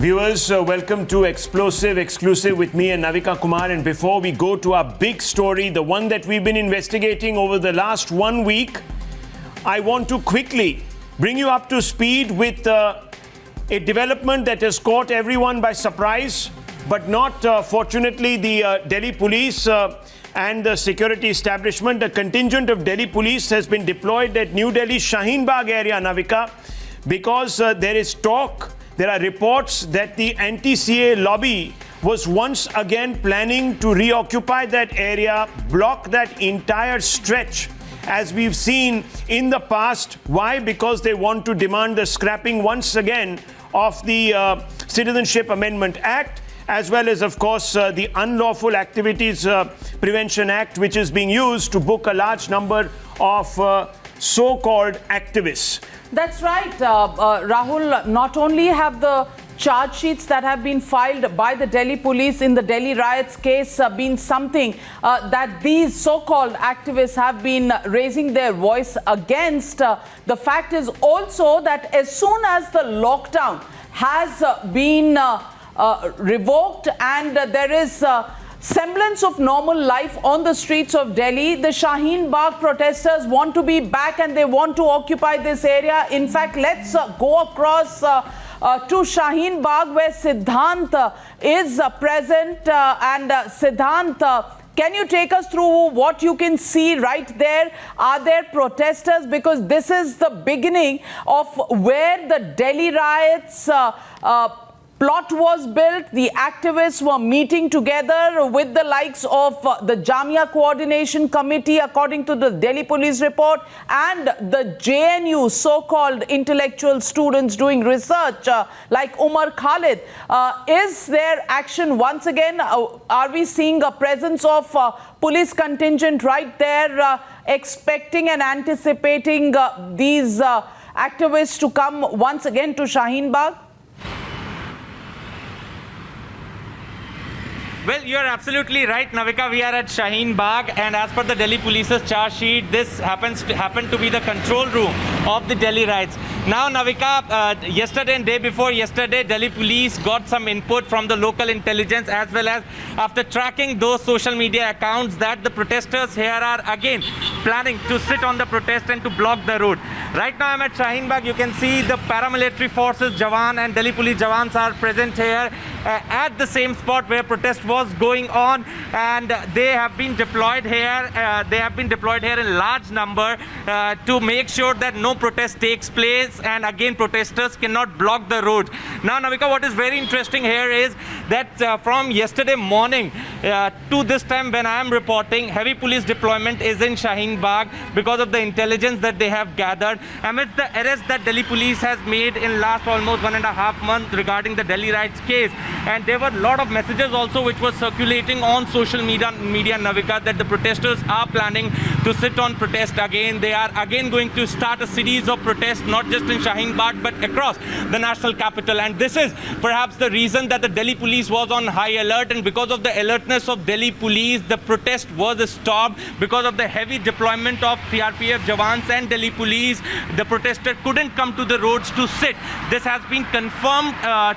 Viewers, welcome to Explosive Exclusive with me and Navika Kumar. And before we go to our big story, the one that we've been investigating over the last 1 week, I want to quickly bring you up to speed with a development that has caught everyone by surprise, but not fortunately the Delhi police and the security establishment. A contingent of Delhi police has been deployed at New Delhi's Shaheen Bagh area, Navika, because there is talk. There are reports that the anti-CA lobby was once again planning to reoccupy that area, block that entire stretch, as we've seen in the past. Why? Because they want to demand the scrapping once again of the Citizenship Amendment Act, as well as, of course, the Unlawful Activities Prevention Act, which is being used to book a large number of so-called activists. That's right, Rahul. Not only have the charge sheets that have been filed by the Delhi police in the Delhi riots case been something that these so-called activists have been raising their voice against. The fact is also that as soon as the lockdown has been revoked and there is semblance of normal life on the streets of Delhi, the Shaheen Bagh protesters want to be back and they want to occupy this area. In fact, let's go across to Shaheen Bagh, where Siddhant is present. Siddhant, can you take us through what you can see right there? Are there protesters? Because this is the beginning of where the Delhi riots plot was built. The activists were meeting together with the likes of the Jamia Coordination Committee, according to the Delhi police report, and the JNU so-called intellectual students doing research like Umar Khalid. Is there action once again? Are we seeing a presence of police contingent right there, expecting and anticipating these activists to come once again to Shaheen Bagh? Well, you're absolutely right, Navika. We are at Shaheen Bagh, and as per the Delhi police's charge sheet, this happened to be the control room of the Delhi riots. Now, Navika, yesterday and day before yesterday, Delhi police got some input from the local intelligence, as well as after tracking those social media accounts, that the protesters here are again planning to sit on the protest and to block the road. Right now, I'm at Shaheen Bagh. You can see the paramilitary forces, Jawan and Delhi police Jawans are present here at the same spot where protest was going on, and they have been deployed here. In large number to make sure that no protest takes place, and again protesters cannot block the road. Now, Navika, what is very interesting here is that from yesterday morning to this time when I am reporting, heavy police deployment is in Shaheen Bagh because of the intelligence that they have gathered amidst the arrest that Delhi police has made in last almost 1.5 months regarding the Delhi riots case. And there were a lot of messages also which were circulating on social media, Navika, that the protesters are planning to sit on protest again. They are again going to start a series of protests, not just in Shaheen Bagh, but across the national capital. And this is perhaps the reason that the Delhi police was on high alert. And because of the alertness of Delhi police, the protest was stopped. Because of the heavy deployment of CRPF Jawans and Delhi police, the protesters couldn't come to the roads to sit. This has been confirmed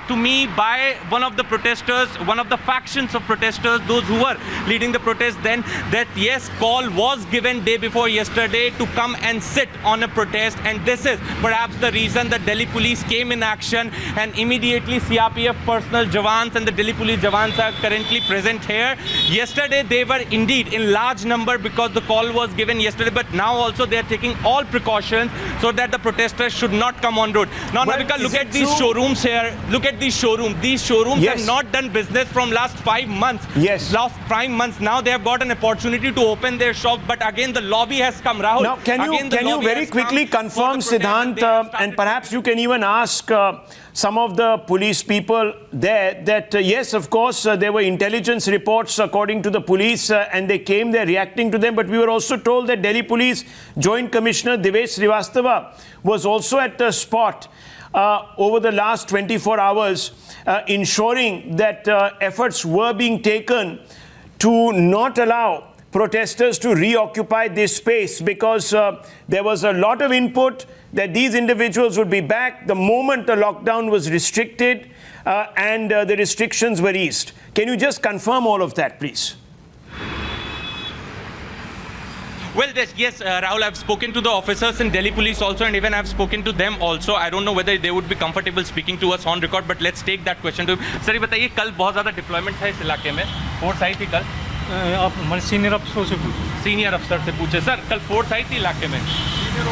to me by one of the protesters, one of the factions of protesters, those who were leading the protest then, that yes, call was given day before yesterday to come and sit on a protest. And this is perhaps the reason that Delhi police came in action, and immediately CRPF personnel Jawans and the Delhi police Jawans are currently present here. Yesterday they were indeed in large number because the call was given yesterday, but now also they are taking all precautions so that the protesters should not come on road. Now, well, Navika, look at these showrooms here. Look at these showrooms. These showrooms have not done business from last 5 months. Yes. Last 5 months. Now they have got an opportunity to open their shop, but again the lobby has come. Rahul, now can you very quickly confirm, Siddhant, and perhaps you can even ask some of the police people there that yes, of course, there were intelligence reports according to the police and they came there reacting to them, but we were also told that Delhi Police Joint Commissioner Devesh Srivastava was also at the spot over the last 24 hours, ensuring that efforts were being taken to not allow protesters to reoccupy this space, because there was a lot of input that these individuals would be back the moment the lockdown was restricted and the restrictions were eased. Can you just confirm all of that, please? Well, yes, Rahul, I've spoken to the officers in Delhi Police also, and even I've spoken to them also. I don't know whether they would be comfortable speaking to us on record, but let's take that question to him. Sir, ये बताइए, कल बहुत ज़्यादा deployment था इस इलाके में. Force आई थी कल? आप हमारे सीनियर अफसरों से पूछो. सीनियर अफसर से पूछे. सर, कल फोर्स आई थी इलाके में? Senior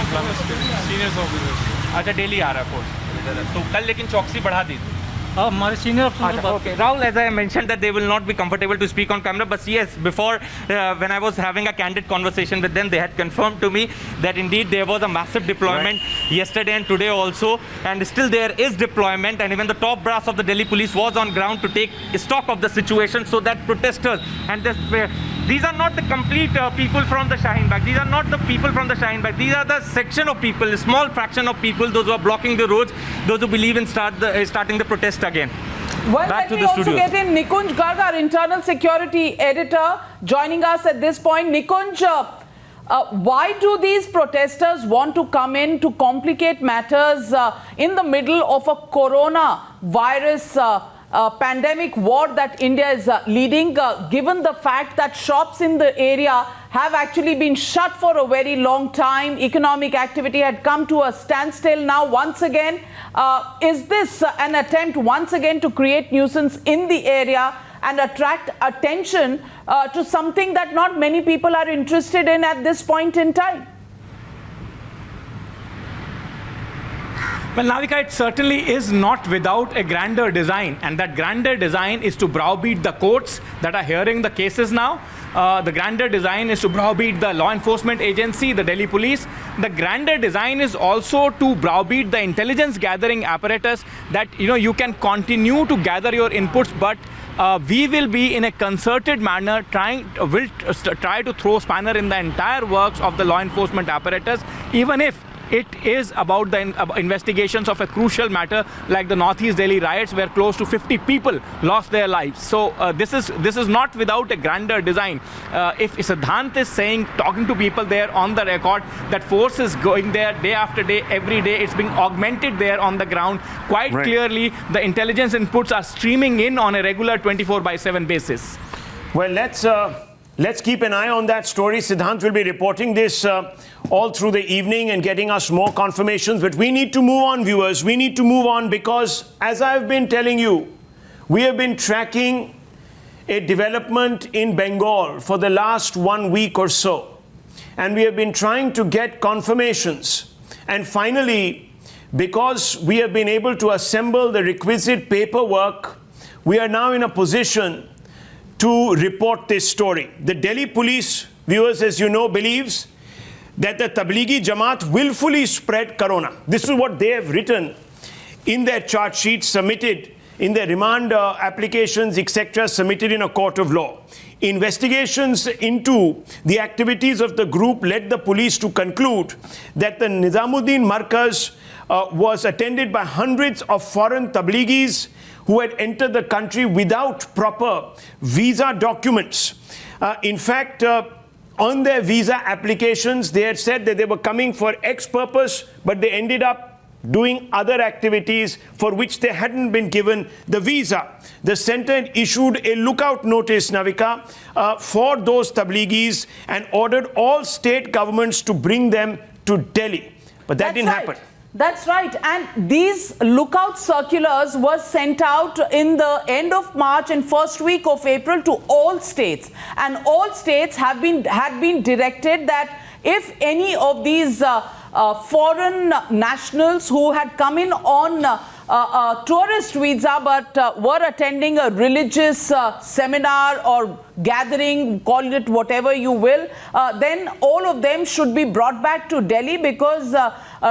officer. अच्छा, डेली आ रहा है फोर्स. तो कल लेकिन चौकसी बढ़ा दी थी. आप हमारे सीनियर अफसरों से बात. Okay, Rahul, as I mentioned that they will not be comfortable to speak on camera, but yes, before when I was having a candid conversation with them, they had confirmed to me that indeed there was a massive deployment yesterday and today also, and still there is deployment, and even the top brass of the Delhi Police was on ground to take stock of the situation, so that protesters and these are not the complete people from the Shaheen Bagh. These are not the people from the Shaheen Bagh. These are the section of people, a small fraction of people, those who are blocking the roads, those who believe in starting the protest again. Well, Back let to me the also studio. get in Nikunj Garg, our internal security editor, joining us at this point. Nikunj, why do these protesters want to come in to complicate matters in the middle of a coronavirus pandemic war that India is leading, given the fact that shops in the area have actually been shut for a very long time? Economic activity had come to a standstill. Now, once again, is this an attempt once again to create nuisance in the area and attract attention to something that not many people are interested in at this point in time? Well, Navika, it certainly is not without a grander design, and that grander design is to browbeat the courts that are hearing the cases now. The grander design is to browbeat the law enforcement agency, the Delhi Police. The grander design is also to browbeat the intelligence gathering apparatus that, you can continue to gather your inputs, but we will be in a concerted manner try to throw spanner in the entire works of the law enforcement apparatus, even if it is about the investigations of a crucial matter like the Northeast Delhi riots, where close to 50 people lost their lives. So this is not without a grander design. If Siddhant is saying, talking to people there on the record, that force is going there day after day, every day, it's being augmented there on the ground. Quite clearly, the intelligence inputs are streaming in on a regular 24/7 basis. Well, let's keep an eye on that story. Siddhant will be reporting this all through the evening and getting us more confirmations. But we need to move on, viewers. We need to move on because, as I've been telling you, we have been tracking a development in Bengal for the last 1 week or so. And we have been trying to get confirmations. And finally, because we have been able to assemble the requisite paperwork, we are now in a position to report this story. The Delhi Police, viewers, as you know, believes that the Tablighi Jamaat willfully spread corona. This is what they have written in their charge sheet submitted, in their remand applications, etc., submitted in a court of law. Investigations into the activities of the group led the police to conclude that the Nizamuddin Markaz was attended by hundreds of foreign Tablighis who had entered the country without proper visa documents. In fact, on their visa applications, they had said that they were coming for X purpose, but they ended up doing other activities for which they hadn't been given the visa. The center issued a lookout notice, Navika, for those Tablighis and ordered all state governments to bring them to Delhi. But that didn't happen. That's right. And these lookout circulars were sent out in the end of March and first week of April to all states. And all states had been directed that if any of these foreign nationals who had come in on a tourist visa but were attending a religious seminar or gathering, call it whatever you will, then all of them should be brought back to Delhi, because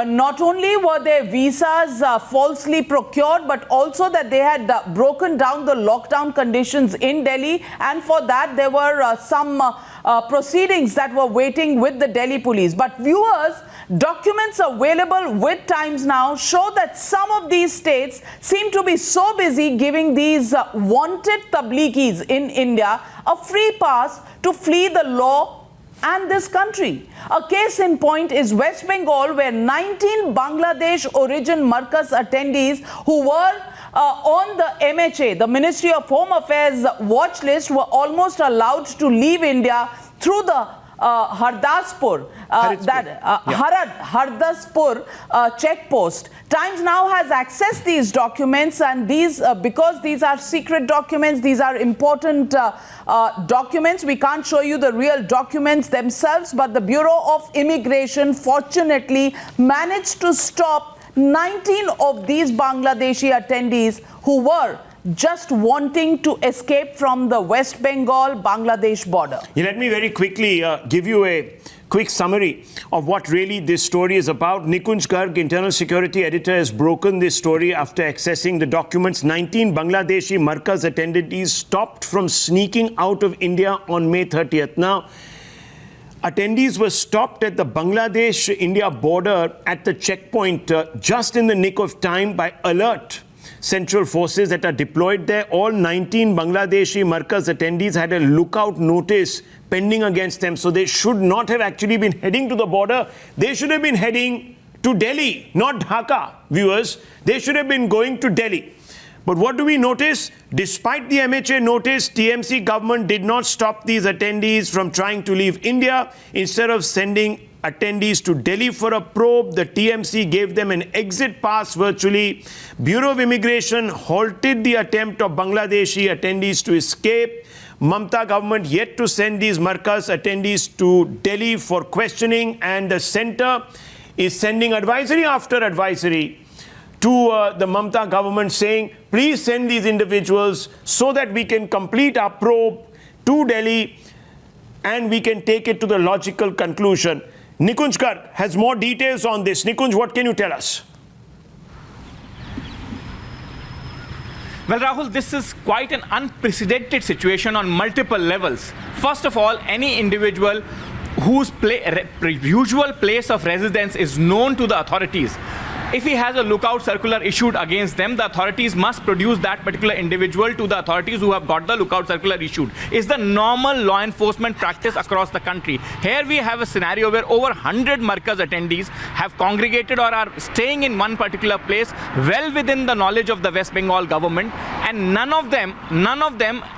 not only were their visas falsely procured, but also that they had broken down the lockdown conditions in Delhi, and for that there were some proceedings that were waiting with the Delhi police. But viewers, documents available with Times Now show that some of these states seem to be so busy giving these wanted Tablighis in India a free pass to flee the law and this country. A case in point is West Bengal, where 19 Bangladesh origin Markaz attendees who were on the MHA, the Ministry of Home Affairs watch list, were almost allowed to leave India through the Hardaspur checkpost. Times now has accessed these documents, and these because these are secret documents, these are important documents. We can't show you the real documents themselves, but the Bureau of Immigration fortunately managed to stop 19 of these Bangladeshi attendees who were just wanting to escape from the West Bengal-Bangladesh border. Let me very quickly give you a quick summary of what really this story is about. Nikunj Garg, internal security editor, has broken this story after accessing the documents. 19 Bangladeshi Markaz attendees stopped from sneaking out of India on May 30th. Now, attendees were stopped at the Bangladesh-India border at the checkpoint just in the nick of time by alert central forces that are deployed there. All 19 Bangladeshi Markaz attendees had a lookout notice pending against them, so they should not have actually been heading to the border. They should have been heading to Delhi, not Dhaka, viewers. They should have been going to Delhi. But what do we notice? Despite the MHA notice, TMC government did not stop these attendees from trying to leave India. Instead of sending attendees to Delhi for a probe, the TMC gave them an exit pass virtually. Bureau of Immigration halted the attempt of Bangladeshi attendees to escape. Mamata government yet to send these Markaz attendees to Delhi for questioning, and the centre is sending advisory after advisory to the Mamata government saying, please send these individuals so that we can complete our probe to Delhi and we can take it to the logical conclusion. Nikunj Garg has more details on this. Nikunj, what can you tell us? Well, Rahul, this is quite an unprecedented situation on multiple levels. First of all, any individual whose usual place of residence is known to the authorities, if he has a lookout circular issued against them, the authorities must produce that particular individual to the authorities who have got the lookout circular issued. It's the normal law enforcement practice across the country. Here we have a scenario where over 100 Markaz attendees have congregated or are staying in one particular place well within the knowledge of the West Bengal government, and none of them,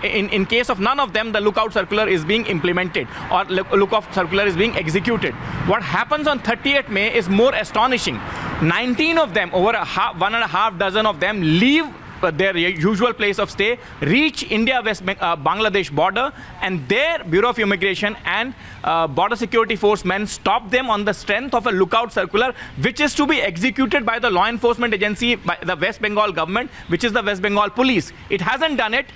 in case of none of them, the lookout circular is being implemented or lookout circular is being executed. What happens on 30th May is more astonishing. 19 of them, over one and a half dozen of them, leave their usual place of stay, reach India-West Bangladesh border, and their Bureau of Immigration and Border Security Force men stop them on the strength of a lookout circular, which is to be executed by the law enforcement agency, by the West Bengal government, which is the West Bengal police. It hasn't done it.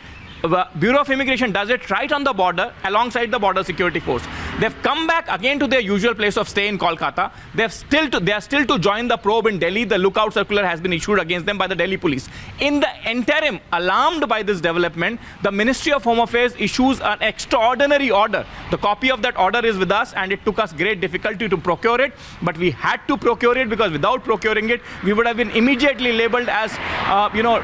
Bureau of Immigration does it right on the border alongside the Border Security Force. They've come back again to their usual place of stay in Kolkata. They are still to join the probe in Delhi. The lookout circular has been issued against them by the Delhi police. In the interim, alarmed by this development, the Ministry of Home Affairs issues an extraordinary order. The copy of that order is with us, and it took us great difficulty to procure it, but we had to procure it because without procuring it, we would have been immediately labeled as,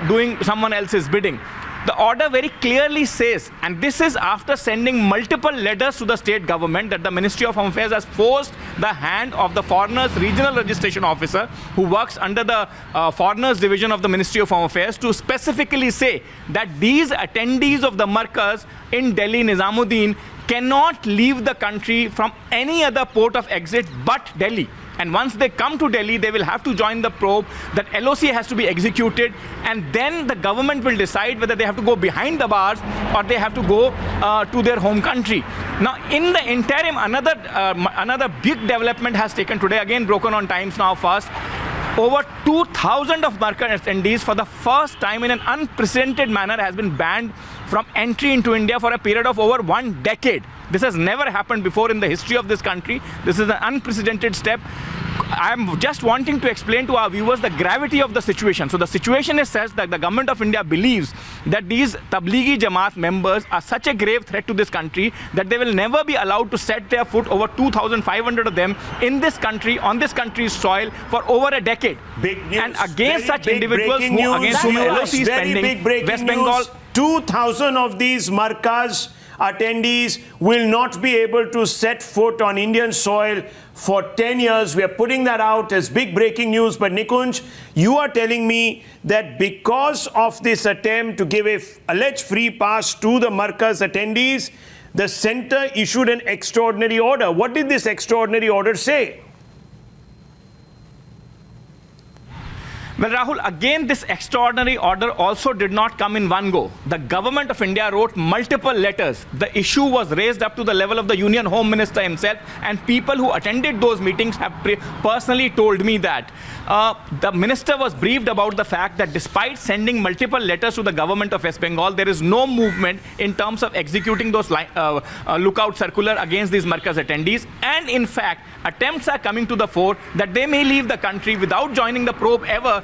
doing someone else's bidding. The order very clearly says, and this is after sending multiple letters to the state government, that the Ministry of Home Affairs has forced the hand of the Foreigners Regional Registration Officer, who works under the Foreigners Division of the Ministry of Home Affairs, to specifically say that these attendees of the Markaz in Delhi Nizamuddin cannot leave the country from any other port of exit but Delhi. And once they come to Delhi, they will have to join the probe. That LOC has to be executed, and then the government will decide whether they have to go behind the bars or they have to go to their home country. Now, in the interim, another big development has taken today, again broken on Times Now first. Over 2,000 of Markaz attendees for the first time in an unprecedented manner has been banned from entry into India for a period of over 1 decade. This has never happened before in the history of this country. This is an unprecedented step. I'm just wanting to explain to our viewers the gravity of the situation. So the situation is such that the government of India believes that these Tablighi Jamaat members are such a grave threat to this country that they will never be allowed to set their foot, over 2,500 of them, in this country, on this country's soil for over a decade. Big news. And against such individuals against whom LOC is pending, West Bengal... 2,000 of these Markaz attendees will not be able to set foot on Indian soil for 10 years. We are putting that out as big breaking news. But Nikunj, you are telling me that because of this attempt to give a alleged free pass to the Markaz attendees, the centre issued an extraordinary order. What did this extraordinary order say? Well, Rahul, again, this extraordinary order also did not come in one go. The government of India wrote multiple letters. The issue was raised up to the level of the Union Home Minister himself, and people who attended those meetings have personally told me that. The minister was briefed about the fact that despite sending multiple letters to the government of West Bengal, there is no movement in terms of executing those lookout circular against these Markaz attendees. And in fact, attempts are coming to the fore that they may leave the country without joining the probe ever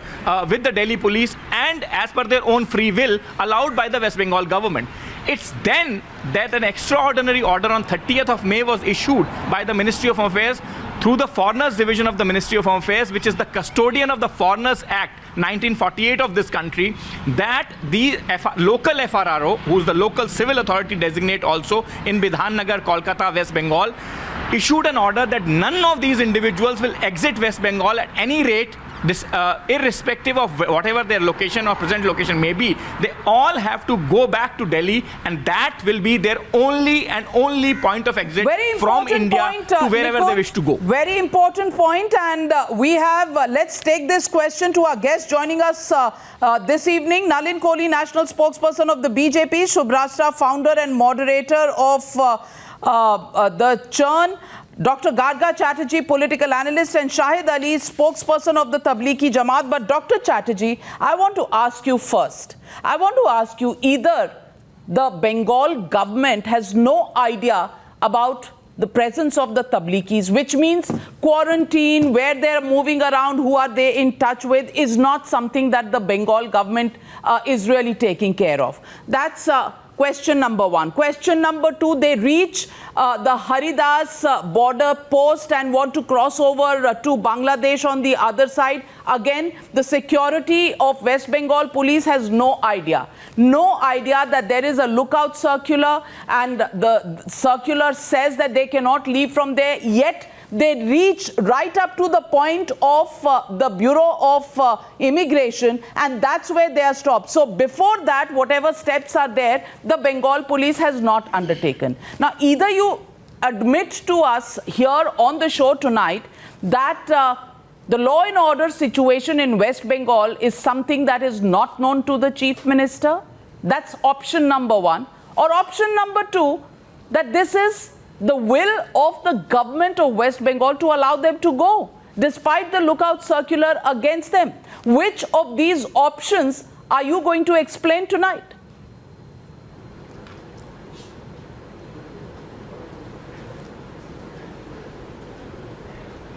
with the Delhi police, and as per their own free will, allowed by the West Bengal government. It's then that an extraordinary order on 30th of May was issued by the Ministry of Home Affairs through the Foreigners Division of the Ministry of Home Affairs, which is the custodian of the Foreigners Act 1948 of this country, that the local FRRO, who is the local civil authority designate also in Bidhan Nagar, Kolkata, West Bengal, issued an order that none of these individuals will exit West Bengal at any rate, irrespective of whatever their location or present location may be. They all have to go back to Delhi, and that will be their only point of exit from India to wherever Nikunj, they wish to go. Very important point, and we have, let's take this question to our guest joining us this evening, Nalin Kohli, national spokesperson of the BJP, Shubhrashtra, founder and moderator of the Churn, Dr. Garga Chatterjee, political analyst, and Shahid Ali, spokesperson of the Tablighi Jamaat. But Dr. Chatterjee, I want to ask you first. I want to ask you, either the Bengal government has no idea about the presence of the Tablighis, which means quarantine, where they're moving around, who are they in touch with, is not something that the Bengal government is really taking care of. That's question number one. Question number two, they reach the Haridas border post and want to cross over to Bangladesh on the other side. Again, the security of West Bengal police has no idea that there is a lookout circular, and the circular says that they cannot leave from there, yet they reach right up to the point of the Bureau of Immigration, and that's where they are stopped. So before that, whatever steps are there, the Bengal police has not undertaken. Now, either you admit to us here on the show tonight that the law and order situation in West Bengal is something that is not known to the Chief Minister. That's option number one. Or option number two, that this is the will of the government of West Bengal to allow them to go, despite the lookout circular against them. Which of these options are you going to explain tonight?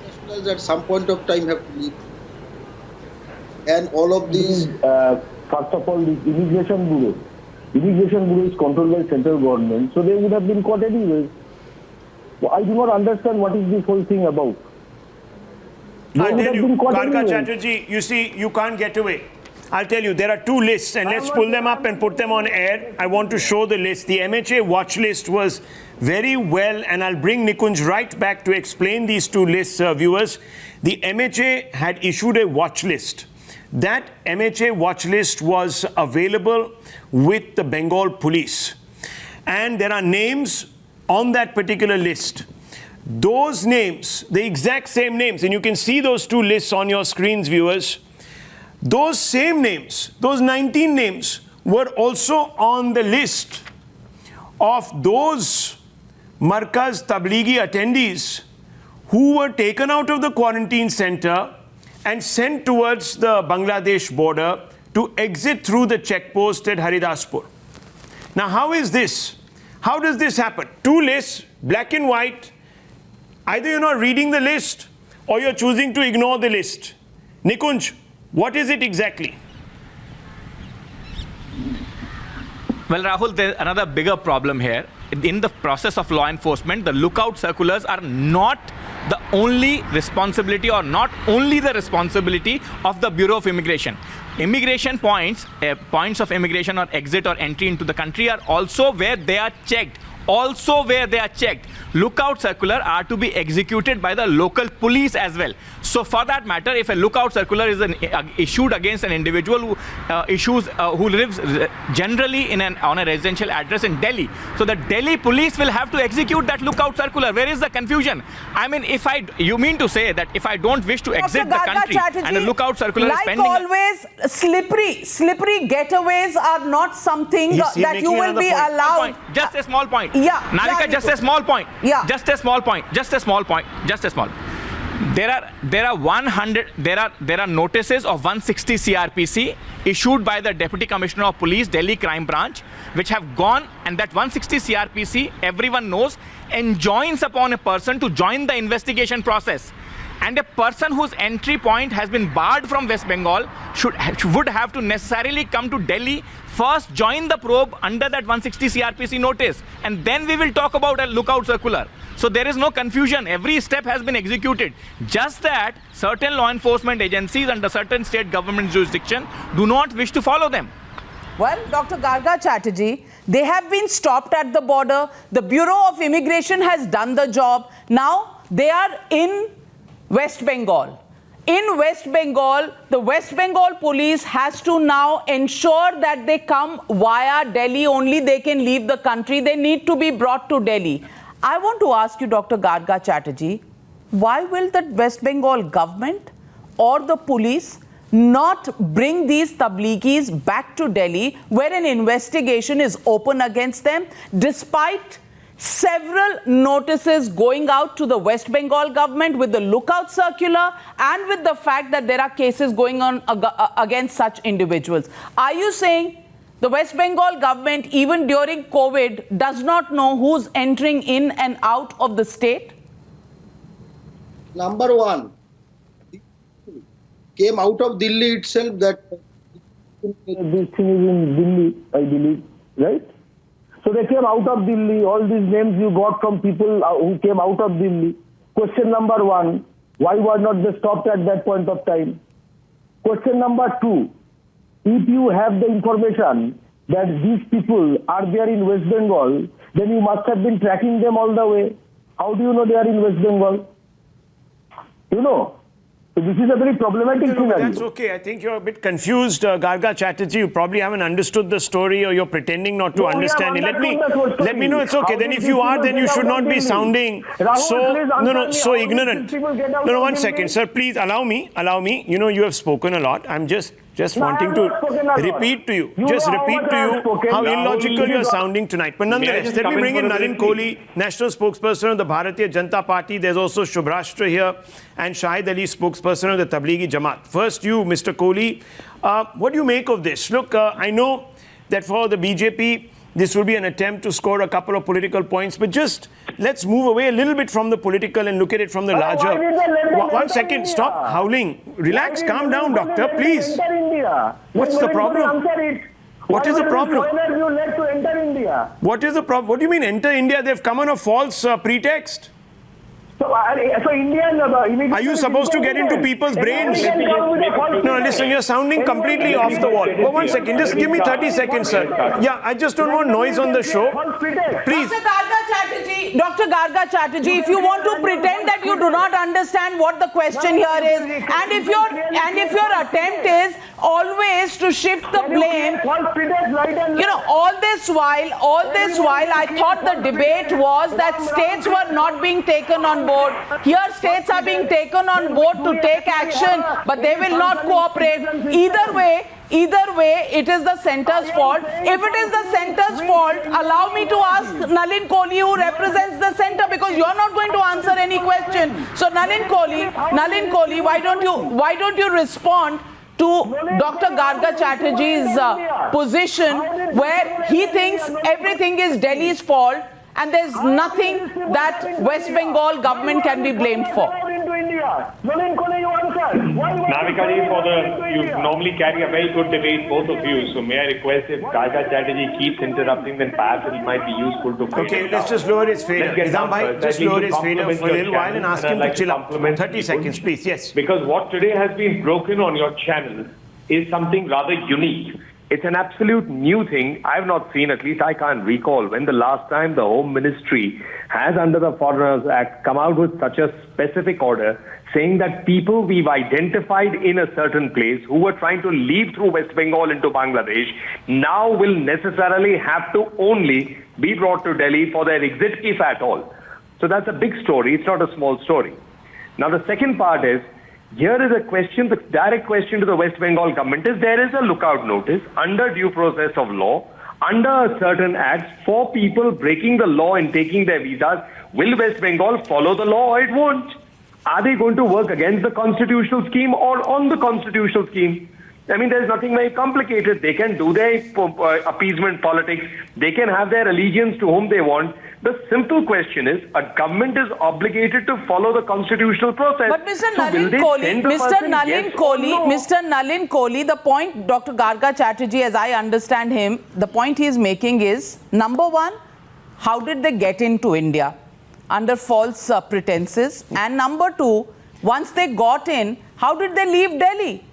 Nationals at some point of time have to leave. And all of these... First of all, the Immigration Bureau is controlled by central government, so they would have been caught anyways. I do not understand what is this whole thing about. I'll tell you, Garga Chatterjee, you see, you can't get away. I'll tell you, there are two lists, and let's pull them up and put them on air. I want to show the list. The MHA watch list was very well, and I'll bring Nikunj right back to explain these two lists, viewers. The MHA had issued a watch list. That MHA watch list was available with the Bengal police. And there are names on that particular list. Those names, the exact same names, and you can see those two lists on your screens, viewers. Those same names, those 19 names, were also on the list of those Markaz Tablighi attendees who were taken out of the quarantine center and sent towards the Bangladesh border to exit through the checkpost at Haridaspur. Now, how is this? How does this happen? Two lists, black and white. Either you're not reading the list or you're choosing to ignore the list. Nikunj, what is it exactly? Well, Rahul, there's another bigger problem here. In the process of law enforcement, the lookout circulars are not the only responsibility, or not only the responsibility, of the Bureau of Immigration. Immigration points, points of immigration or exit or entry into the country are also where they are checked. Also where they are checked. Lookout circular are to be executed by the local police as well. So for that matter, if a lookout circular is issued against an individual who lives generally on a residential address in Delhi, so the Delhi police will have to execute that lookout circular. Where is the confusion? I mean, you mean to say that if I don't wish to exit the country and a lookout circular is pending? Like always, slippery getaways are not something that you will be allowed. Just a small point. Yeah. Navika, just a small point. Yeah. Just a small point. There are notices of 160 CRPC issued by the Deputy Commissioner of Police, Delhi Crime Branch, which have gone, and that 160 CRPC, everyone knows, enjoins upon a person to join the investigation process. And a person whose entry point has been barred from West Bengal would have to necessarily come to Delhi, first join the probe under that 160 CRPC notice, and then we will talk about a lookout circular. So there is no confusion. Every step has been executed. Just that certain law enforcement agencies under certain state government jurisdiction do not wish to follow them. Well, Dr. Garga Chatterjee, they have been stopped at the border. The Bureau of Immigration has done the job. Now they are in West Bengal. In West Bengal, the West Bengal police has to now ensure that they come via Delhi. Only they can leave the country. They need to be brought to Delhi. I want to ask you, Dr. Garga Chatterjee, why will the West Bengal government or the police not bring these Tabligis back to Delhi, where an investigation is open against them, despite several notices going out to the West Bengal government with the lookout circular and with the fact that there are cases going on against such individuals? Are you saying the West Bengal government, even during COVID, does not know who's entering in and out of the state? Number one, came out of Delhi itself that This thing is in Delhi, I believe, right? So they came out of Delhi. All these names you got from people who came out of Delhi. Question number one, why were not they stopped at that point of time? Question number two, if you have the information that these people are there in West Bengal, then you must have been tracking them all the way. How do you know they are in West Bengal? You know. So this is a very problematic scenario. That's okay. I think you're a bit confused, Garga Chatterjee. You probably haven't understood the story, or you're pretending not to understand it. Let me know. It's okay. Then if you are, then you should not be sounding so ignorant. No, 1 second, sir. Please allow me. You know, you have spoken a lot. I'm just wanting to repeat to you. How illogical you are sounding tonight. But nonetheless, let me bring in Nalin Kohli, National Spokesperson of the Bharatiya Janata Party. There's also Shubhrashtra here, and Shahid Ali, Spokesperson of the Tablighi Jamaat. First, you, Mr. Kohli, what do you make of this? Look, I know that for the BJP, this will be an attempt to score a couple of political points, but just let's move away a little bit from the political and look at it from the larger. 1 second, stop howling. Relax, calm down, doctor, please. What's the problem? What is the problem? What is the problem? What do you mean enter India? They've come on a false pretext. Are you supposed to get into people's brains? No, listen, you're sounding completely off the wall. Oh, 1 second, just give me 30 seconds, sir. Yeah, I just don't want noise on the show. Please. Dr. Garga Chatterjee, if you want to pretend that you do not understand what the question here is, and if your attempt is always to shift the blame, you know, all this while, I thought the debate was that states were not being taken on board. Here, states are being taken on board to take action, but they will not cooperate. Either way, it is the centre's fault. If it is the centre's fault, allow me to ask Nalin Kohli, who represents the centre, because you're not going to answer any question. So Nalin Kohli, why don't you respond to Dr. Garga Chatterjee's position, where he thinks everything is Delhi's fault and there's nothing that West Bengal government can be blamed for? Nalin Kohli, you answer. Navika ji, you normally carry a very good debate, both of you. So may I request if Garga Chatterjee keeps interrupting, then perhaps it might be useful to fade Okay, it let's down. just lower his fader. Let's get Nizam down bhai, first. I just need lower to his fader compliment for a little your while and channel, ask and him I'd to like chill to out. compliment 30 Nikun. seconds, please. Yes. Because what today has been broken on your channel is something rather unique. It's an absolute new thing. I've not seen, at least I can't recall, when the last time the Home Ministry has, under the Foreigners Act, come out with such a specific order saying that people we've identified in a certain place who were trying to leave through West Bengal into Bangladesh now will necessarily have to only be brought to Delhi for their exit, if at all. So that's a big story. It's not a small story. Now, the second part is, here is a question, the direct question to the West Bengal government is, there is a lookout notice under due process of law, under a certain acts, for people breaking the law and taking their visas. Will West Bengal follow the law or it won't? Are they going to work against the constitutional scheme or on the constitutional scheme? I mean, there's nothing very complicated. They can do their appeasement politics. They can have their allegiance to whom they want. The simple question is, a government is obligated to follow the constitutional process. But Mr. So will Nalin they Kohli, send the Mr. person, Nalin yes or Kohli, no? Mr. Nalin Kohli, the point Dr. Garga Chatterjee, as I understand him, the point he is making is, number one, how did they get into India under false pretenses? And number two, once they got in, how did they leave Delhi?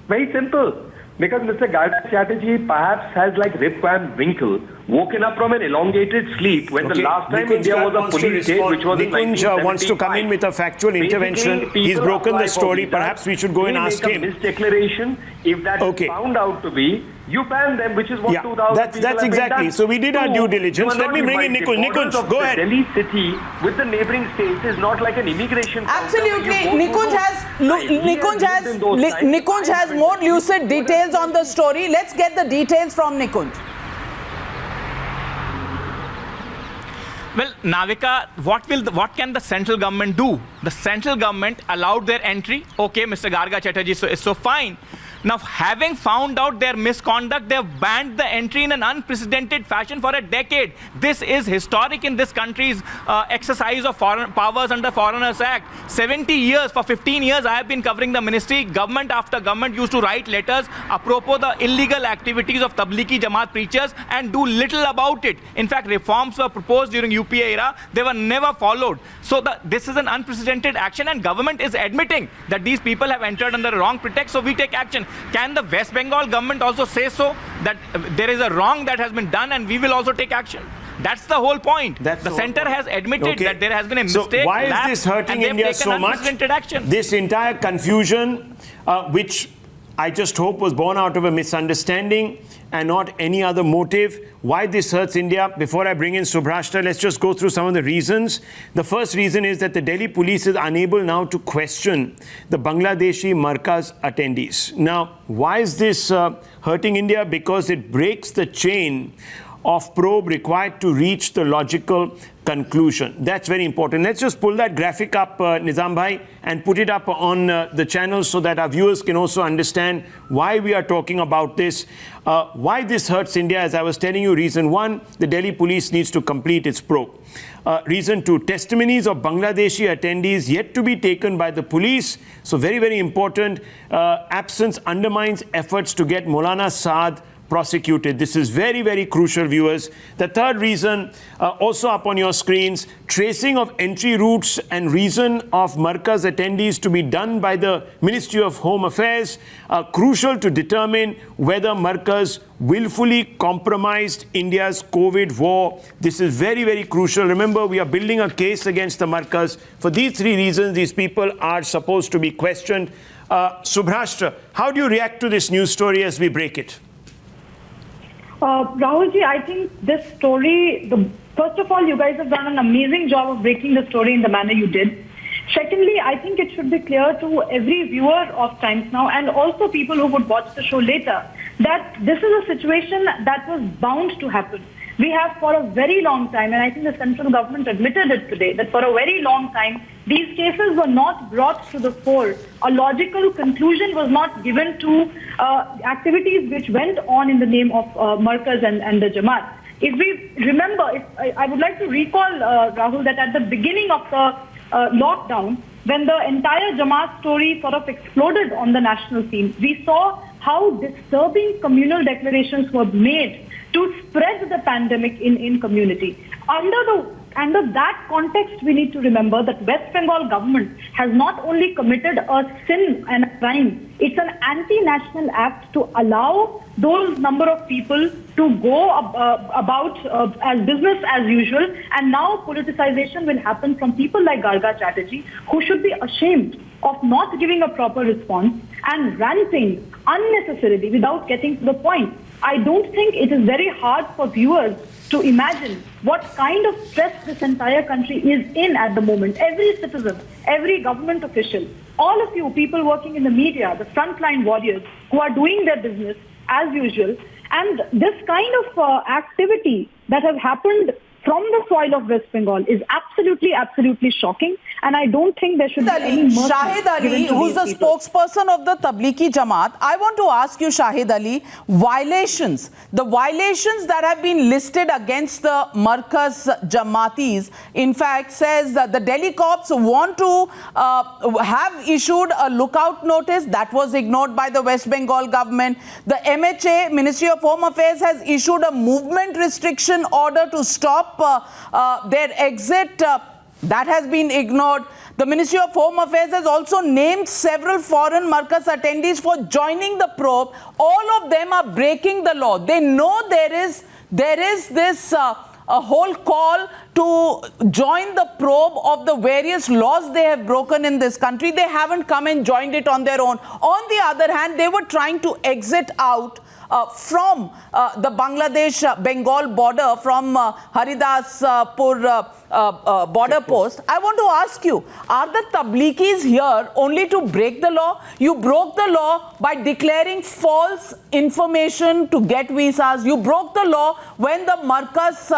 Very simple. Because Mr. Garga Chatterjee perhaps has, like Rip Van Winkle, woken up from an elongated sleep when the last time Nikunj India was a wants to police state, respond. which was in Nikunj wants to come in 1975. with a factual intervention. Basically, He's people broken the apply for story. visas. Perhaps we should go and They ask make him. a misdeclaration. If that Okay. is found out to be, you ban them, which is what Yeah, 2,000 that's people have exactly. been done. So we did our due diligence. you are Let me not bring in invited. Nikunj. Borders Nikunj, of go the ahead. Delhi city with the neighboring states is not like an immigration counter Absolutely. where you go Nikunj through. has, He lived in those times. Nikunj has more lucid details on the story. Let's get the details from Nikunj. Well, Navika, what can the central government do? The central government allowed their entry. Okay, Mr. Garga Chatterjee is so fine. Now, having found out their misconduct, they have banned the entry in an unprecedented fashion for a decade. This is historic in this country's exercise of foreign powers under Foreigners Act. 70 years, for 15 years, I have been covering the ministry. Government after government used to write letters apropos the illegal activities of Tablighi Jamaat preachers and do little about it. In fact, reforms were proposed during UPA era. They were never followed. So this is an unprecedented action, and government is admitting that these people have entered under the wrong pretext, so we take action. Can the West Bengal government also say so, that there is a wrong that has been done and we will also take action? That's the whole point. That's the the center whole has admitted Okay. that there has been a So mistake. why is lapse, this hurting and they've India taken so much? unprecedented action. This entire confusion, which I just hope was born out of a misunderstanding and not any other motive. Why this hurts India? Before I bring in Subhrashta, let's just go through some of the reasons. The first reason is that the Delhi police is unable now to question the Bangladeshi Markaz attendees. Now, why is this hurting India? Because it breaks the chain of probe required to reach the logical conclusion. That's very important. Let's just pull that graphic up, Nizam bhai, and put it up on the channel so that our viewers can also understand why we are talking about this. Why this hurts India, as I was telling you, reason one, the Delhi police needs to complete its probe. Reason two, testimonies of Bangladeshi attendees yet to be taken by the police. So very, very important. Absence undermines efforts to get Maulana Saad prosecuted. This is very, very crucial, viewers. The third reason, also up on your screens, tracing of entry routes and reason of Markaz attendees to be done by the Ministry of Home Affairs, crucial to determine whether Markaz willfully compromised India's COVID war. This is very, very crucial. Remember, we are building a case against the Markaz. For these three reasons, these people are supposed to be questioned. Subhrashta, how do you react to this news story as we break it? Rahulji, I think this story, first of all, you guys have done an amazing job of breaking the story in the manner you did. Secondly, I think it should be clear to every viewer of Times Now and also people who would watch the show later that this is a situation that was bound to happen. We have for a very long time, and I think the central government admitted it today, that for a very long time, these cases were not brought to the fore. A logical conclusion was not given to activities which went on in the name of Markaz and the Jamaat. If we remember, I would like to recall, Rahul, that at the beginning of the lockdown, when the entire Jamaat story sort of exploded on the national scene. We saw how disturbing communal declarations were made to spread the pandemic in community. Under that context, we need to remember that West Bengal government has not only committed a sin and a crime, it's an anti-national act to allow those number of people to go about as business as usual, and now politicization will happen from people like Garga Chatterjee, who should be ashamed of not giving a proper response and ranting unnecessarily without getting to the point. I don't think it is very hard for viewers to imagine what kind of stress this entire country is in at the moment. Every citizen, every government official, all of you people working in the media, the frontline warriors who are doing their business as usual, and this kind of activity that has happened from the soil of West Bengal is absolutely shocking, and I don't think there should be any mercy Shahid Ali, given to who's the these people. spokesperson of the Tablighi Jamaat, I want to ask you, Shahid Ali, the violations that have been listed against the Markaz Jamaatis, in fact, says that the Delhi cops want to have issued a lookout notice that was ignored by the West Bengal government. The MHA, Ministry of Home Affairs, has issued a movement restriction order to stop their exit. That has been ignored. The Ministry of Home Affairs has also named several foreign Markaz attendees for joining the probe. All of them are breaking the law. They know there is this a whole call to join the probe of the various laws they have broken in this country. They haven't come and joined it on their own. On the other hand, they were trying to exit out from the Bangladesh-Bengal border, from Haridaspur border post. I want to ask you, are the Tablighis here only to break the law? You broke the law by declaring false information to get visas. You broke the law when the Markaz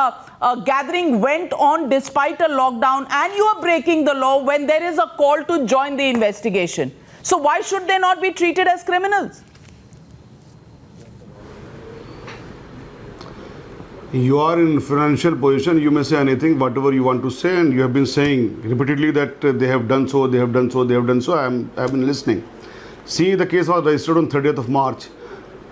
gathering went on despite a lockdown, and you are breaking the law when there is a call to join the investigation. So why should they not be treated as criminals? You are in financial position, you may say anything, whatever you want to say, and you have been saying repeatedly that they have done so, they have done so, they have done so. I have been listening. See, the case was registered on 30th of March.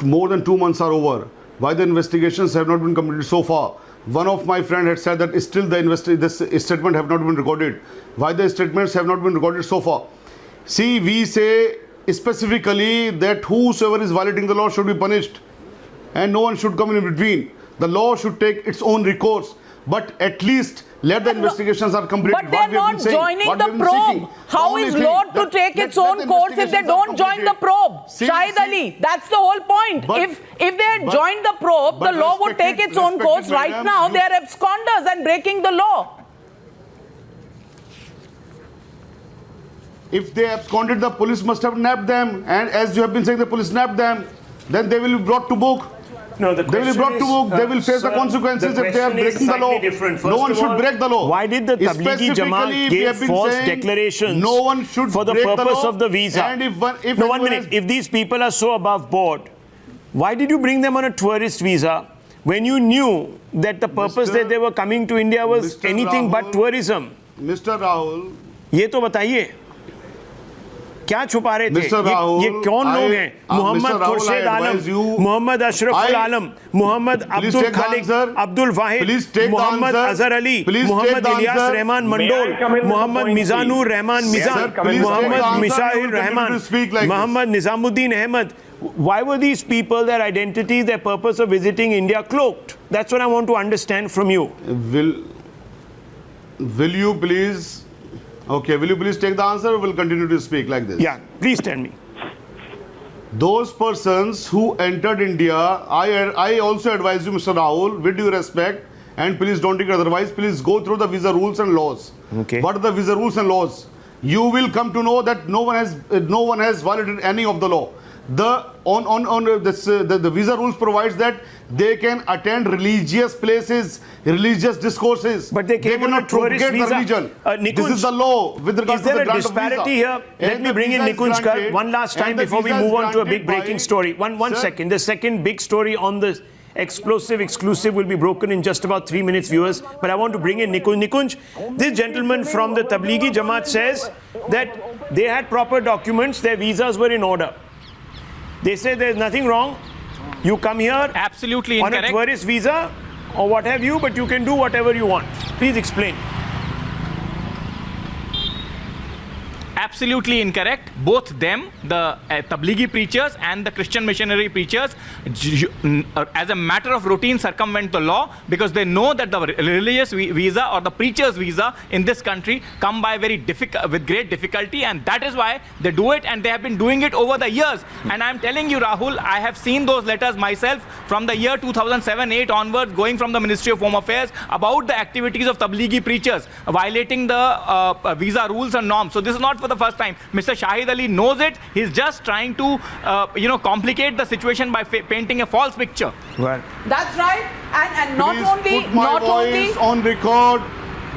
More than 2 months are over. Why the investigations have not been completed so far? One of my friend had said that still this statement have not been recorded. Why the statements have not been recorded so far? See, we say specifically that whosoever is violating the law should be punished, and no one should come in between. The law should take its own recourse, but at least let the investigations are completed. But they're not joining the probe. How is law to take its own course if they don't join the probe? Shahid Ali, that's the whole point. If they had joined the probe, the law would take its own course. Right now, they are absconders and breaking the law. If they absconded, the police must have nabbed them, and as you have been saying, the police nabbed them. Then they will be brought to book. No, the they will be brought to book. They will face the consequences if they are breaking the law. No one should break the law. Why did the Tablighi Jamaat give false declarations no one should for the purpose of the visa? And if no, 1 minute. If these people are so above board, why did you bring them on a tourist visa when you knew that the purpose that they were coming to India was Mr. anything Rahul, but tourism? Mr. Rahul, ये तो बताइए क्या छुपा रहे थे? ये कौन लोग हैं? मोहम्मद खुर्शीद आलम, मोहम्मद अशरफुल आलम, मोहम्मद अब्दुल खालिक, अब्दुल वाहिद, मोहम्मद अजहर अली, मोहम्मद इलियास रहमान मंडोल, मोहम्मद मिजानुर रहमान मिजान, Mohammad missile Rahman, Mohammad Nizamuddin Ahmad. Why were these people, their identities, their purpose of visiting India cloaked? That's what I want to understand from you. Will you please... Okay, will you please take the answer, or will continue to speak like this? Yeah, please tell me. Those persons who entered India, I also advise you, Mr. Rahul, with due respect, and please don't take it otherwise, please go through the visa rules and laws. Okay. What are the visa rules and laws? You will come to know that no one has violated any of the law. The visa rules provides that they can attend religious places, religious discourses. But they cannot propagate the visa. religion. This is the law with regard to the grant of visa. Is there a disparity here? Let me bring in Nikunj Garg one last time before we move on to a big breaking story. One second. The second big story on this explosive exclusive will be broken in just about 3 minutes, viewers. But I want to bring in Nikunj. Nikunj, this gentleman from the Tablighi Jamaat says that they had proper documents, their visas were in order. They say there's nothing wrong. You come here Absolutely on incorrect. a tourist visa or what have you, but you can do whatever you want. Please explain. Absolutely incorrect. Both them, the Tablighi preachers and the Christian missionary preachers, as a matter of routine, circumvent the law because they know that the religious visa or the preacher's visa in this country come by with great difficulty, and that is why they do it, and they have been doing it over the years. And I am telling you, Rahul, I have seen those letters myself from the year 2007-8 onwards, going from the Ministry of Home Affairs about the activities of Tablighi preachers violating the visa rules and norms. So this is not for the first time. Mr. Shahid Ali knows it. He's just trying to, complicate the situation by painting a false picture. Well, That's right. And not Please only, put my not only. voice on record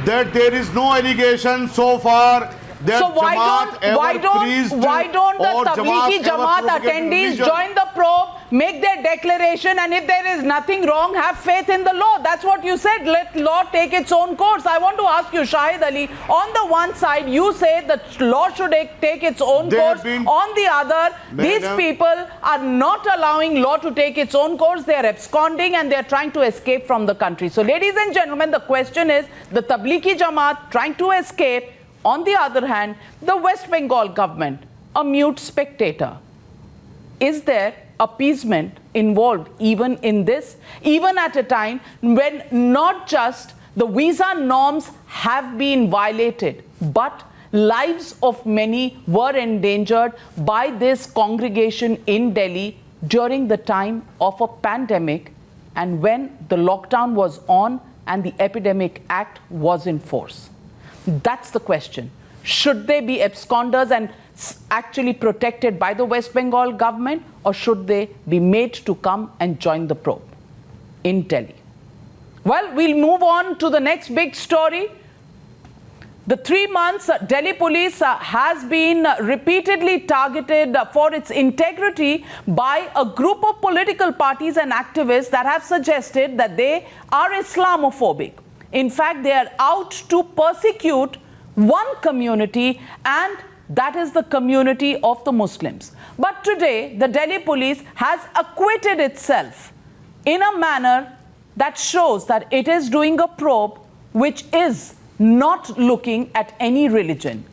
that there is no allegation so far that So why Jamaat ever preached don't the or Tablighi ever Jamaat propagated attendees religion. join the probe, make their declaration, and if there is nothing wrong, have faith in the law? That's what you said. Let law take its own course. I want to ask you, Shahid Ali, on the one side, you say that law should take its own They have course. been- On the other, these Madam- people are not allowing law to take its own course. They are absconding and they are trying to escape from the country. So, ladies and gentlemen, the question is, the Tablighi Jamaat trying to escape. On the other hand, the West Bengal government, a mute spectator. Is there appeasement involved even in this? Even at a time when not just the visa norms have been violated, but lives of many were endangered by this congregation in Delhi during the time of a pandemic and when the lockdown was on and the Epidemic Act was in force. That's the question. Should they be absconders and actually protected by the West Bengal government, or should they be made to come and join the probe in Delhi? Well, we'll move on to the next big story. The 3 months, Delhi police has been repeatedly targeted for its integrity by a group of political parties and activists that have suggested that they are Islamophobic. In fact, they are out to persecute one community, and that is the community of the Muslims. But today, the Delhi police has acquitted itself in a manner that shows that it is doing a probe which is not looking at any religion.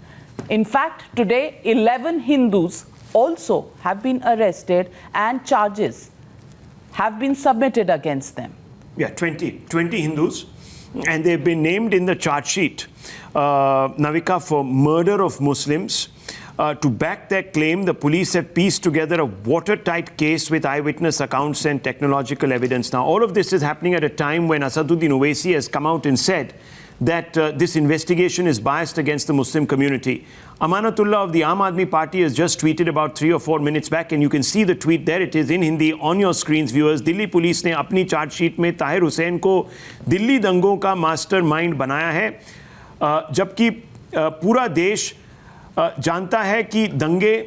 In fact, today, 11 Hindus also have been arrested and charges have been submitted against them. yeah, 20 Hindus. And they've been named in the charge sheet, Navika, for murder of Muslims. To back their claim, the police have pieced together a watertight case with eyewitness accounts and technological evidence. Now, all of this is happening at a time when Asaduddin Owaisi has come out and said that this investigation is biased against the Muslim community. Amanatullah of the Aam Aadmi Party has just tweeted about 3 or 4 minutes back, and you can see the tweet there. It is in Hindi on your screens, viewers. Delhi police ने अपनी chargesheet में ताहिर हुसैन को दिल्ली दंगों का mastermind बनाया है, जबकि पूरा देश जानता है कि दंगे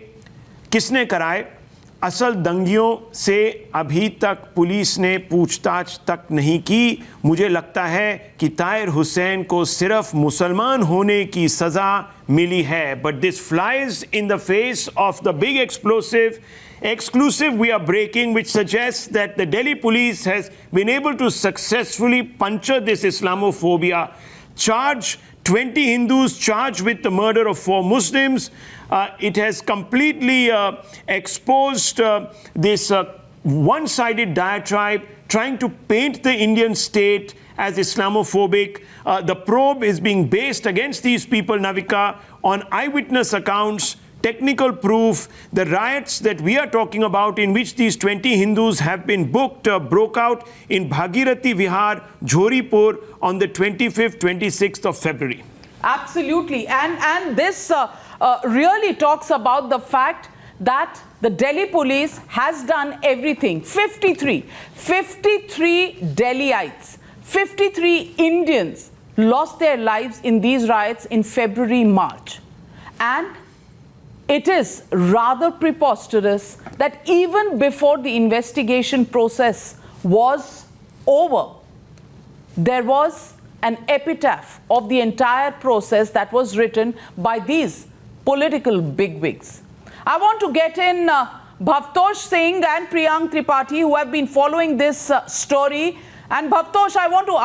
किसने कराए. असल दंगियों से अभी तक पुलिस ने पूछताछ तक नहीं की. मुझे लगता है कि ताहिर हुसैन को सिर्फ मुसलमान होने की सज़ा मिली है. But this flies in the face of the big exclusive we are breaking, which suggests that the Delhi police has been able to successfully puncture this Islamophobia charge. 20 Hindus charged with the murder of 4 Muslims. It has completely exposed this one-sided diatribe trying to paint the Indian state as Islamophobic. The probe is being based against these people, Navika, on eyewitness accounts, technical proof. The riots that we are talking about, in which these 20 Hindus have been booked, broke out in Bhagirathi Vihar, Jhoripur, on the 25th, 26th of February. Absolutely. And this really talks about the fact that the Delhi police has done everything. 53 Delhiites, 53 Indians lost their lives in these riots in February, March. And it is rather preposterous that even before the investigation process was over. There was an epitaph of the entire process that was written by these political bigwigs. I want to get in Bhavtosh Singh and Priyank Tripathi, who have been following this story. And Bhavtosh, I want to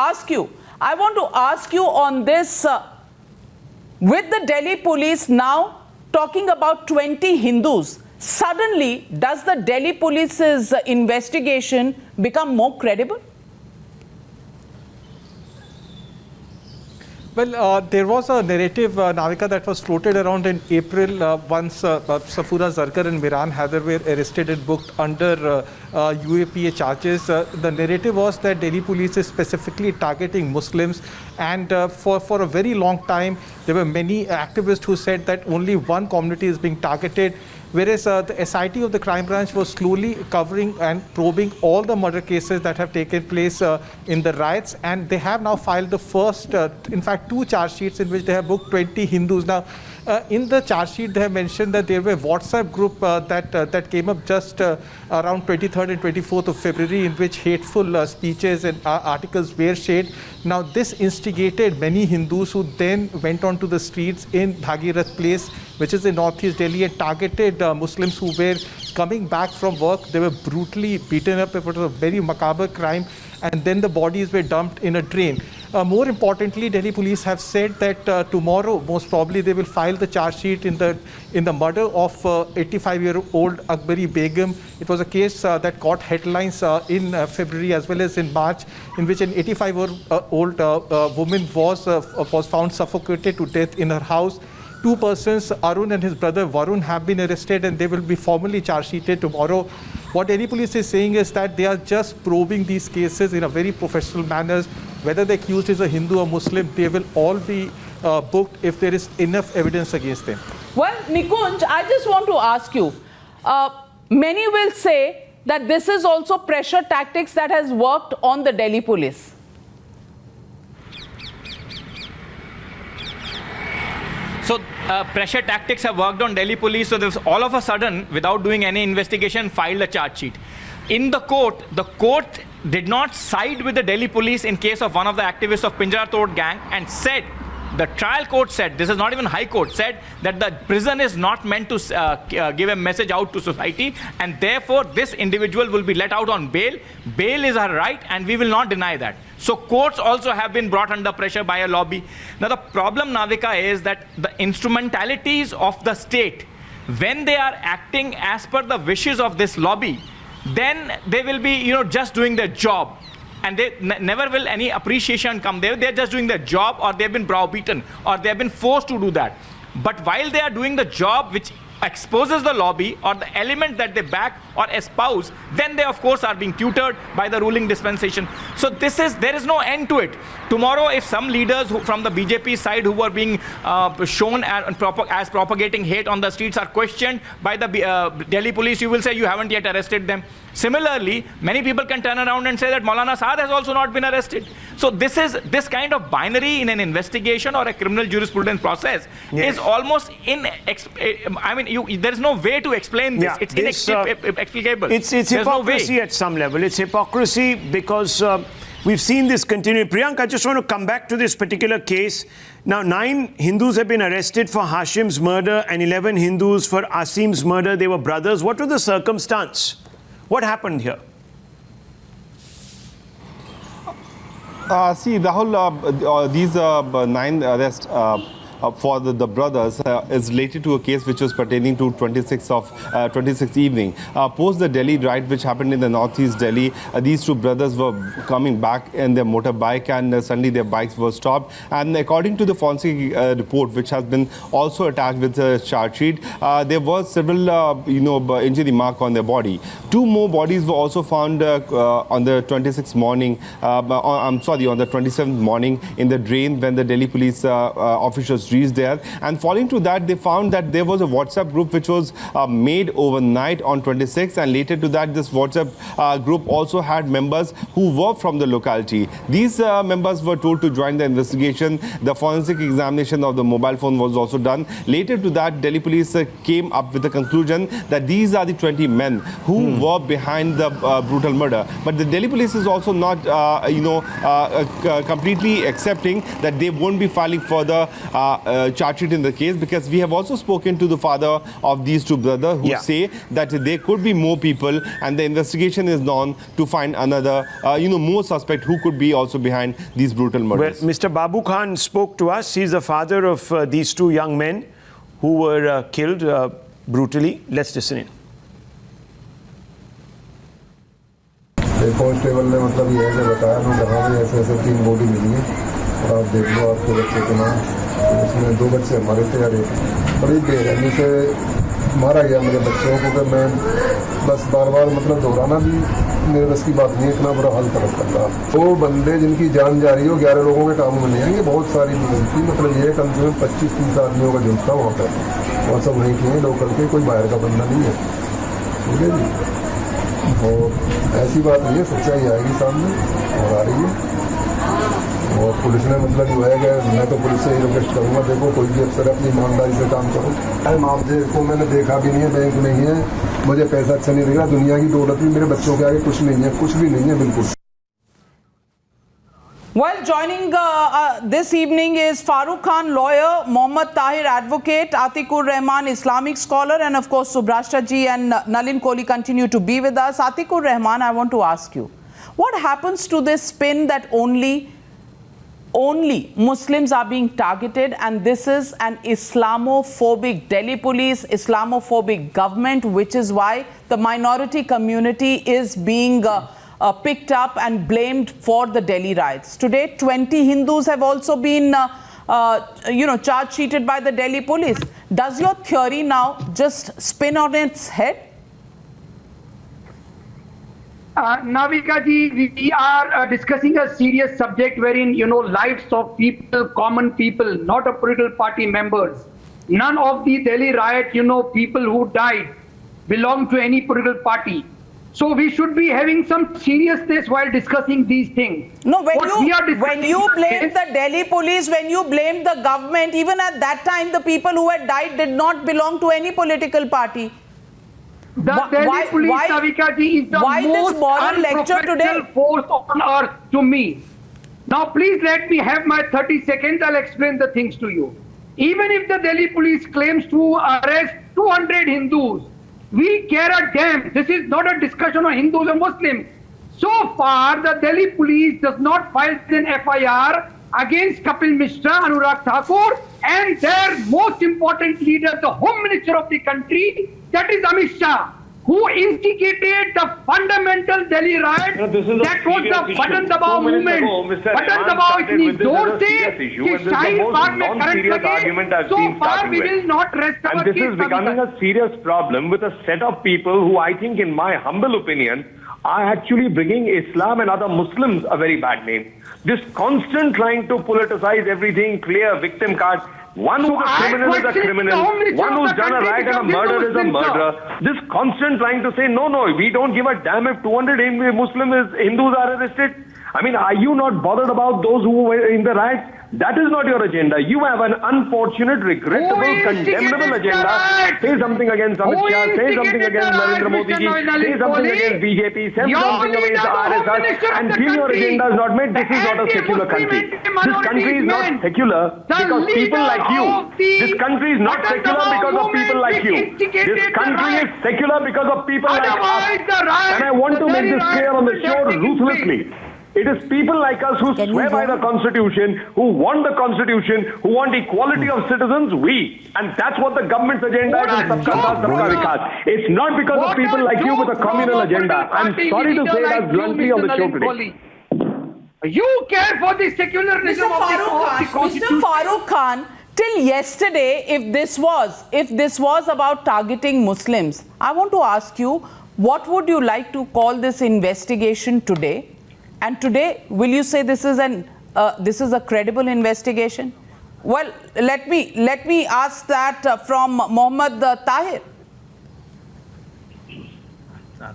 ask you on this, with the Delhi police now talking about 20 Hindus, suddenly does the Delhi police's investigation become more credible? Well, there was a narrative, Navika, that was floated around in April once Safura Zarkar and Miran Haider were arrested and booked under UAPA charges. The narrative was that Delhi police is specifically targeting Muslims, and for a very long time there were many activists who said that only one community is being targeted, whereas the SIT of the crime branch was slowly covering and probing all the murder cases that have taken place in the riots, and they have now filed the first, in fact, 2 charge sheets in which they have booked 20 Hindus. Now, in the charge sheet, they have mentioned that there were a WhatsApp group that came up just around 23rd and 24th of February, in which hateful speeches and articles were shared. Now, this instigated many Hindus, who then went onto the streets in Bhagirath Place, which is in northeast Delhi, and targeted Muslims who were coming back from work. They were brutally beaten up. It was a very macabre crime, and then the bodies were dumped in a drain. More importantly, Delhi police have said that tomorrow, most probably, they will file the charge sheet in the murder of 85-year-old Akbari Begum. It was a case that caught headlines in February as well as in March, in which an 85-year-old woman was found suffocated to death in her house. 2 persons, Arun and his brother Varun, have been arrested, and they will be formally charge sheeted tomorrow. What Delhi police is saying is that they are just probing these cases in a very professional manner. Whether the accused is a Hindu or Muslim, they will all be booked if there is enough evidence against them. Well, Nikunj, I just want to ask you, many will say that this is also pressure tactics that has worked on the Delhi police. So pressure tactics have worked on Delhi police. So there's all of a sudden, without doing any investigation, filed a charge sheet. In the court did not side with the Delhi police in case of one of the activists of Pinjara Tod gang, and said, the trial court said, this is not even high court, said that the prison is not meant to give a message out to society, and therefore this individual will be let out on bail. Bail is our right, and we will not deny that. So courts also have been brought under pressure by a lobby. Now the problem, Navika, is that the instrumentalities of the state, when they are acting as per the wishes of this lobby, then they will be, just doing their job. And they never will any appreciation come there. They're just doing their job, or they've been browbeaten, or they've been forced to do that. But while they are doing the job which exposes the lobby or the element that they back or espouse, then they of course are being tutored by the ruling dispensation. So there is no end to it. Tomorrow, if some leaders from the BJP side who were being shown as propagating hate on the streets are questioned by the Delhi police, you will say you haven't yet arrested them. Similarly, many people can turn around and say that Maulana Saad has also not been arrested. So this kind of binary in an investigation or a criminal jurisprudence process is almost there is no way to explain this. It's inexplicable. It's hypocrisy at some level. It's hypocrisy because we've seen this continue. Priyank, I just want to come back to this particular case. Now, 9 Hindus have been arrested for Hashim's murder and 11 Hindus for Asim's murder. They were brothers. What was the circumstance? What happened here? See, Rahul, these 9 arrests for the brothers is related to a case which was pertaining to 26th evening. Post the Delhi riot which happened in the northeast Delhi, these 2 brothers were coming back in their motorbike, and suddenly their bikes were stopped. And according to the forensic report, which has been also attached with the charge sheet, there was several injury mark on their body. 2 more bodies were also found on the 26th morning, on the 27th morning in the drain when the Delhi police officials was reached there. And following to that, they found that there was a WhatsApp group which was made overnight on 26th, and later to that, this WhatsApp group also had members who were from the locality. These members were told to join the investigation. The forensic examination of the mobile phone was also done. Later to that, Delhi police came up with the conclusion that these are the 20 men who were behind the brutal murder. But the Delhi police is also not, completely accepting that they won't be filing further charge sheet in the case, because we have also spoken to the father of these two brothers who say that there could be more people, and the investigation is on to find another, more suspect who could be also behind these brutal murders. Well, Mr. Babu Khan spoke to us. He's the father of these two young men who were killed brutally. Let's listen in. Constable ने मतलब ये है बताया मैं कहा भी ऐसे ऐसे 3 बॉडी मिली है और आप देख लो आपके बच्चे के नाम, तो उसमें 2 बच्चे हमारे थे यार, बड़ी बेरहमी से मारा गया मेरे बच्चों को कि मैं बस बार बार मतलब दोहराना भी मेरे बस की बात नहीं है, इतना बुरा हाल तरफ कर रहा। 2 बंदे जिनकी जान जा रही हो, 11 लोगों के काम में नहीं आएंगे, बहुत सारी थी, मतलब ये कम से कम 25-30 आदमियों का जुट था वहाँ पर, और सब वहीं के लोकल के, कोई बाहर का बंदा नहीं है, ठीक है जी। और ऐसी बात नहीं है, सच्चाई आएगी सामने और आ रही है, और पुलिस ने मतलब जो है, मैं तो पुलिस से ही रिक्वेस्ट करूँगा, देखो कोई भी अफसर अपनी ईमानदारी से काम करो। टाइम आप देखो, मैंने देखा भी नहीं है, बैंक नहीं है, मुझे पैसा अच्छा नहीं लगा, दुनिया की दौलत भी मेरे बच्चों के आगे कुछ नहीं है, कुछ भी नहीं है बिल्कुल। Well, joining this evening is Farooq Khan, lawyer, Mohammad Tahir, advocate, Atikur Rahman, Islamic scholar, and of course Subrashta ji and Nalin Kohli continue to be with us. Atikur Rahman, I want to ask you, what happens to this spin that only Muslims are being targeted, and this is an Islamophobic Delhi police, Islamophobic government, which is why the minority community is being picked up and blamed for the Delhi riots. Today, 20 Hindus have also been, charge sheeted by the Delhi police. Does your theory now just spin on its head? Navika ji, we are discussing a serious subject wherein, lives of people, common people, not a political party members. None of the Delhi riot, people who died belong to any political party. So we should be having some seriousness while discussing these things. No, when you blamed the Delhi police, when you blamed the government, even at that time, the people who had died did not belong to any political party. The Delhi police, Navika ji, is the most unprofessional force on earth to me. Now, please let me have my 30 seconds. I'll explain the things to you. Even if the Delhi police claims to arrest 200 Hindus, we care a damn. This is not a discussion on Hindus or Muslims. So far, the Delhi police does not file an FIR against Kapil Mishra, Anurag Thakur, and their most important leader, the Home Minister of the country, that is Amit Shah, who instigated the fundamental Delhi riot. That was the Button Dabao movement. Button Dabao itni zor se ki Shaheen Bagh mein current lage. So far we will not rest our case. And this is becoming a serious problem with a set of people who, I think, in my humble opinion, are actually bringing Islam and other Muslims a very bad name. This constant trying to politicize everything, clear victim cards. One who's a criminal is a criminal, one who's done a riot and a murder is a murderer. This constant trying to say, no, we don't give a damn if 200 Hindus are arrested. I mean, are you not bothered about those who were in the riots? That is not your agenda. You have an unfortunate, regrettable, condemnable agenda. Say something against Amit Shah, say something against Narendra Modi ji, say something against BJP, say something against RSS, and till your agenda is not met, this is not a secular country. This country is not secular because people like you. This country is not secular because of people like you. This country is secular because of people like us. And I want to make this clear on the show ruthlessly. It is people like us who swear by the Constitution, who want the Constitution, who want equality of citizens, and that's what the government's agenda is in Sabka Saath, Sabka Vikas. It's not because of people like you with a communal agenda. I'm sorry to say that bluntly on the show today. You care for the secularism of the Constitution. Mr. Farooq Khan, till yesterday, if this was about targeting Muslims, I want to ask you, what would you like to call this investigation today? And today, will you say this is a credible investigation? Well, let me ask that from Mohammed Tahir.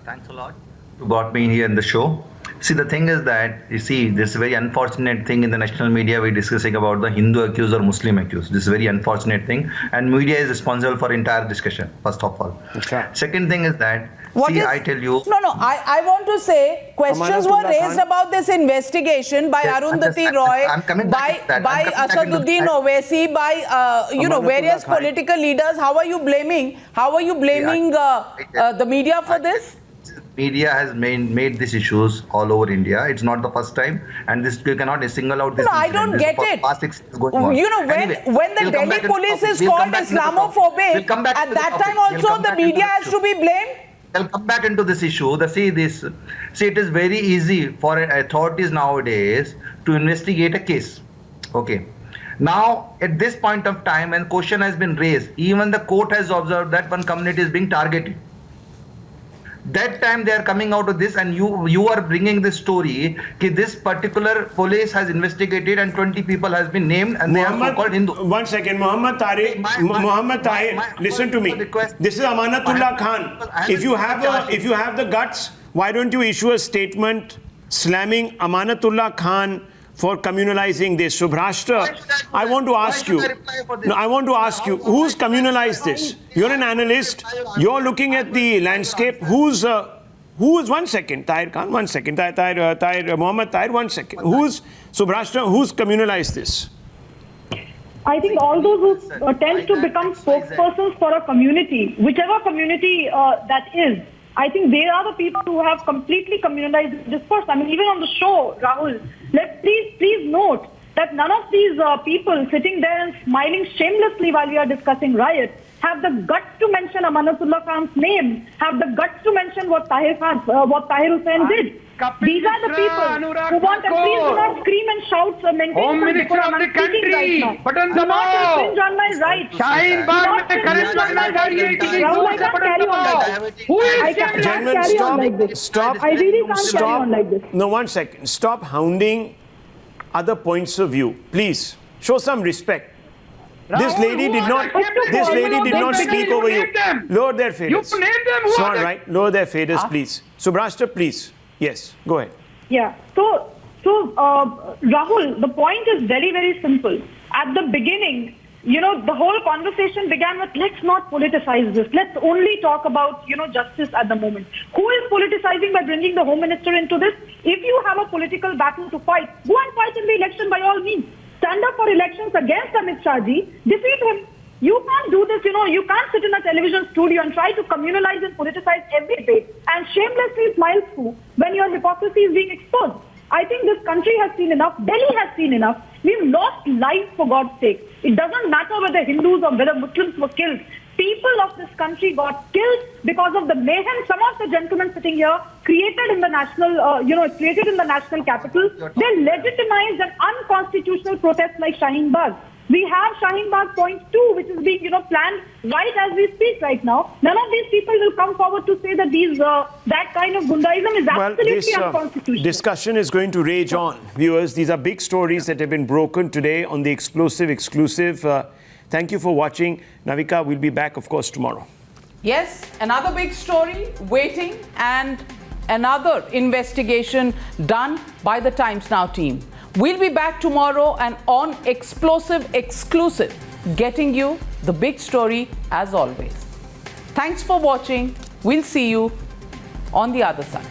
Thanks a lot who got me here in the show. See, the thing is that, you see, this very unfortunate thing in the national media, we're discussing about the Hindu accused or Muslim accused. This is a very unfortunate thing. And media is responsible for entire discussion, first of all. Okay. Second thing is that, I tell you... No, I want to say, questions were raised about this investigation by Arundhati Roy, by Asaduddin Owaisi, by, various political leaders. How are you blaming the media for this? Media has made these issues all over India. It's not the first time, and this you cannot single out this. No, I don't get it. Past 6 years going on. When the Delhi police is called Islamophobic, at that time also the media has to be blamed. I'll come back into this issue. It is very easy for authorities nowadays to investigate a case. Okay. Now, at this point of time, when question has been raised, even the court has observed that one community is being targeted. That time they are coming out of this, and you are bringing this story that this particular police has investigated and 20 people has been named and they are so-called Hindu. One second, Mohammed Tahir, listen to me. This is Amanatullah Khan. If you have the guts, why don't you issue a statement slamming Amanatullah Khan for communalizing this? Subhrashtra, I want to ask you, who's communalized this? You're an analyst, you're looking at the landscape. Who's one second, Tahir Khan, one second, Mohammed Tahir, one second. Subhrashtra, who's communalized this? I think all those who tend to become spokespersons for a community, whichever community that is, I think they are the people who have completely communalized discourse. I mean, even on the show, Rahul, please note that none of these people sitting there and smiling shamelessly while we are discussing riots have the guts to mention Amanatullah Khan's name, have the guts to mention what Tahir Hussain did. These are the people who want, and please do not scream and shout, maintain Home Minister of the country, button the ball. Infringe on my rights. Shaheen Bagh mein correct on my rights. Who is Gentlemen, stop. I really can't carry on like this. No, one second. Stop hounding other points of view. Please, show some respect. This lady did not speak over you. Lower their faders. You name them. It's not right. Lower their faders, please. Subhrashtra, please. Yes, go ahead. Yeah. So Rahul, the point is very, very simple. At the beginning, the whole conversation began with, let's not politicize this. Let's only talk about, justice at the moment. Who is politicizing by bringing the Home Minister into this? If you have a political battle to fight, go and fight in the election by all means. Stand up for elections against Amit Shah ji, defeat him. You can't do this, you can't sit in a television studio and try to communalize and politicize every day and shamelessly smile through when your hypocrisy is being exposed. I think this country has seen enough. Delhi has seen enough. We've lost lives, for God's sake. It doesn't matter whether Hindus or whether Muslims were killed. People of this country got killed because of the mayhem some of the gentlemen sitting here created in the national capital. They legitimized an unconstitutional protest like Shaheen Bagh. We have Shaheen Bagh Point 2, which is being, planned right as we speak right now. None of these people will come forward to say that that kind of Gundaism is absolutely unconstitutional. Discussion is going to rage on. Viewers, these are big stories that have been broken today on the Explosive Exclusive. Thank you for watching. Navika, we'll be back, of course, tomorrow. Yes, another big story waiting and another investigation done by the Times Now team. We'll be back tomorrow and on Explosive Exclusive, getting you the big story as always. Thanks for watching. We'll see you on the other side.